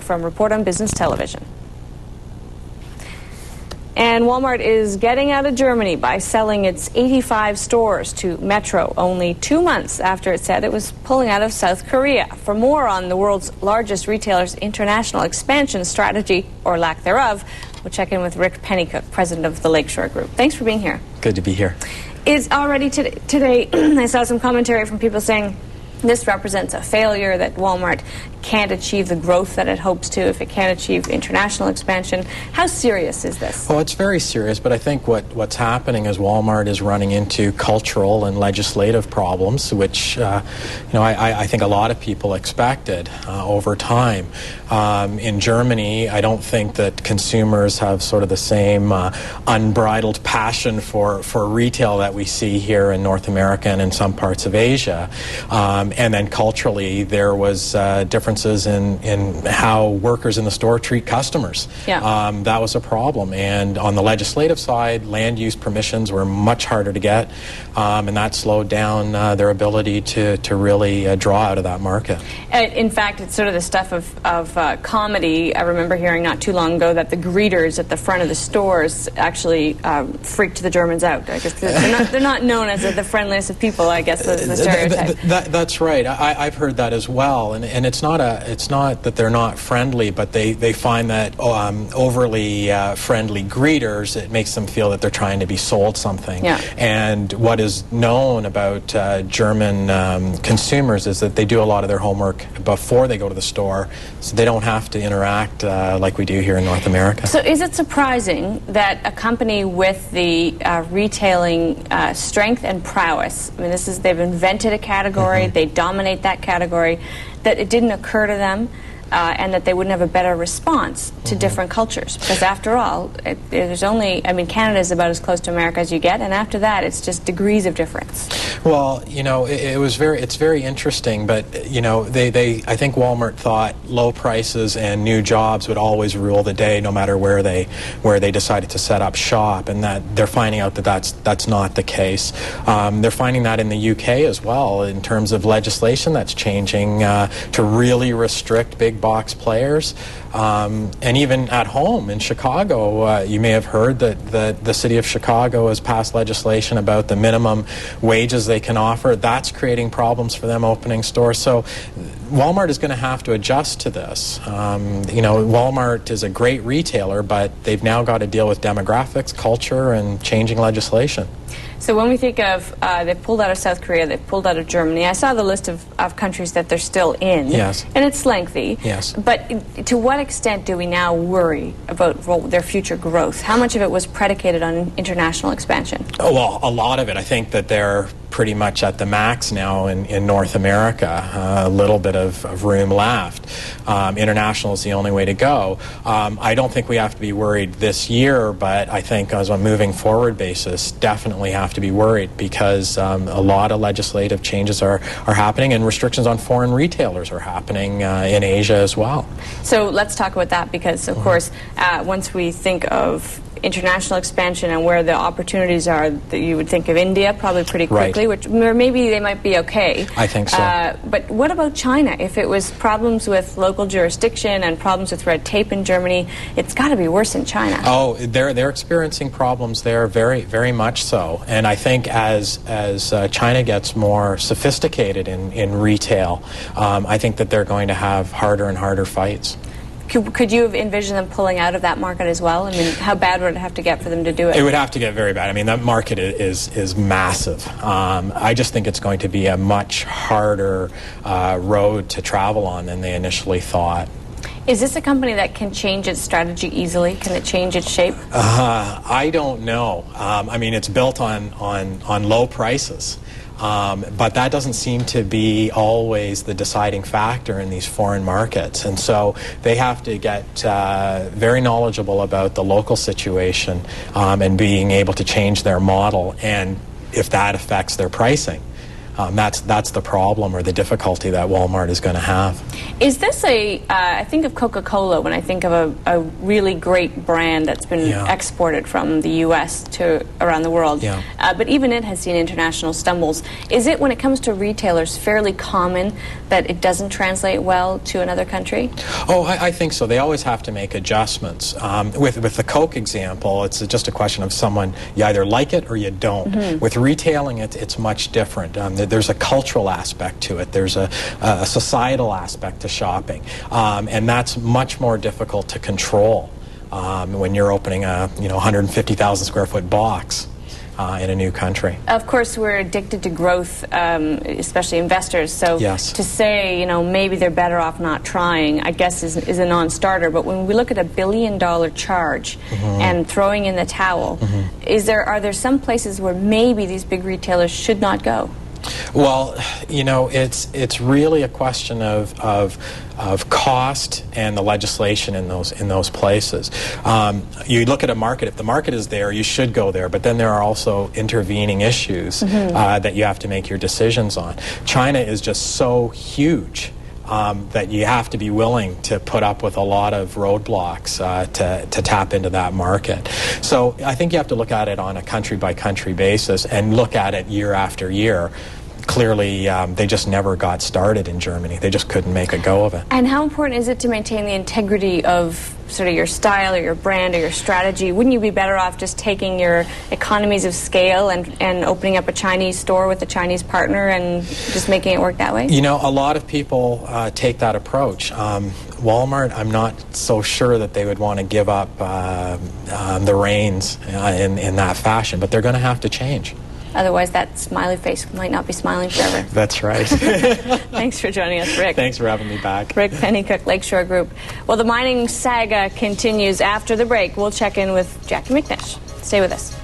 from Report on Business Television. And Walmart is getting out of Germany by selling its 85 stores to Metro only 2 months after it said it was pulling out of South Korea. For more on the world's largest retailer's international expansion strategy, or lack thereof, we'll check in with Rick Pennycooke, president of the Lakeshore Group. Thanks for being here. Good to be here. Is already today I saw some commentary from people saying this represents a failure, that Walmart can't achieve the growth that it hopes to if it can't achieve international expansion. How serious is this? Well, it's very serious, but I think what's happening is Walmart is running into cultural and legislative problems, which I think a lot of people expected over time. In Germany, I don't think that consumers have sort of the same unbridled passion for retail that we see here in North America and in some parts of Asia. And then culturally, there was differences in how workers in the store treat customers. Yeah. That was a problem. And on the legislative side, land use permissions were much harder to get, and that slowed down their ability to really draw out of that market. In fact, it's sort of the stuff of comedy. I remember hearing not too long ago that the greeters at the front of the stores actually freaked the Germans out. I guess they're not known as the friendliest of people, I guess, the stereotype. That's right. I've heard that as well, and it's not that they're not friendly, but they find that overly friendly greeters, it makes them feel that they're trying to be sold something. Yeah. And what is known about German consumers is that they do a lot of their homework before they go to the store, so they don't have to interact like we do here in North America. So is it surprising that a company with the retailing strength and prowess, I mean, they've invented a category, they dominate that category, that it didn't occur to them and that they wouldn't have a better response to different cultures? Because after all, Canada's about as close to America as you get, and after that, it's just degrees of difference. Well, it's very interesting, but I think Walmart thought low prices and new jobs would always rule the day, no matter where they decided to set up shop, and that they're finding out that that's not the case. They're finding that in the UK as well, in terms of legislation that's changing to really restrict big box players. And even at home in Chicago, you may have heard that the city of Chicago has passed legislation about the minimum wages they can offer. That's creating problems for them opening stores. So Walmart is going to have to adjust to this. Walmart is a great retailer, but they've now got to deal with demographics, culture, and changing legislation. So when we think of, they pulled out of South Korea, they pulled out of Germany, I saw the list of countries that they're still in. Yes. And it's lengthy. Yes. But to what extent do we now worry about their future growth? How much of it was predicated on international expansion? Oh, well, a lot of it. I think that they're pretty much at the max now in North America. A little bit of room left. International is the only way to go. I don't think we have to be worried this year, but I think as a moving forward basis, definitely have to be worried, because a lot of legislative changes are happening, and restrictions on foreign retailers are happening in Asia as well. So let's talk about that, because of course once we think of international expansion and where the opportunities are, that you would think of India probably pretty quickly, right. Where maybe they might be okay. I think so. But what about China? If it was problems with local jurisdiction and problems with red tape in Germany, it's got to be worse in China. Oh, they're experiencing problems there, very, very much so. And I think as China gets more sophisticated in retail, I think that they're going to have harder and harder fights. Could you have envisioned them pulling out of that market as well? I mean, how bad would it have to get for them to do it? It would have to get very bad. I mean, that market is massive. I just think it's going to be a much harder road to travel on than they initially thought. Is this a company that can change its strategy easily? Can it change its shape? I don't know. I mean, it's built on low prices. But that doesn't seem to be always the deciding factor in these foreign markets. And so they have to get very knowledgeable about the local situation and being able to change their model, and if that affects their pricing. That's the problem or the difficulty that Walmart is going to have. Is this I think of Coca-Cola when I think of a really great brand that's been exported from the U.S. to around the world. Yeah. But even it has seen international stumbles. Is it, when it comes to retailers, fairly common that it doesn't translate well to another country? Oh, I think so. They always have to make adjustments. With the Coke example, it's just a question of someone, you either like it or you don't. With retailing, it's much different. There's a cultural aspect to it. There's a societal aspect to shopping. And that's much more difficult to control when you're opening a 150,000 square foot box in a new country. Of course, we're addicted to growth, especially investors. So to say, maybe they're better off not trying, I guess is a non-starter. But when we look at $1 billion charge and throwing in the towel, are there some places where maybe these big retailers should not go? Well, it's really a question of cost and the legislation in those places. You look at a market. If the market is there, you should go there. But then there are also intervening issues that you have to make your decisions on. China is just so huge that you have to be willing to put up with a lot of roadblocks to tap into that market. So I think you have to look at it on a country-by-country basis and look at it year after year. Clearly, they just never got started in Germany. They just couldn't make a go of it. And how important is it to maintain the integrity of sort of your style or your brand or your strategy? Wouldn't you be better off just taking your economies of scale and opening up a Chinese store with a Chinese partner and just making it work that way? A lot of people take that approach. Walmart, I'm not so sure that they would want to give up the reins in that fashion, but they're going to have to change. Otherwise, that smiley face might not be smiling forever. That's right. Thanks for joining us, Rick. Thanks for having me back. Rick Pennycooke, Lakeshore Group. Well, the mining saga continues after the break. We'll check in with Jackie McNish. Stay with us.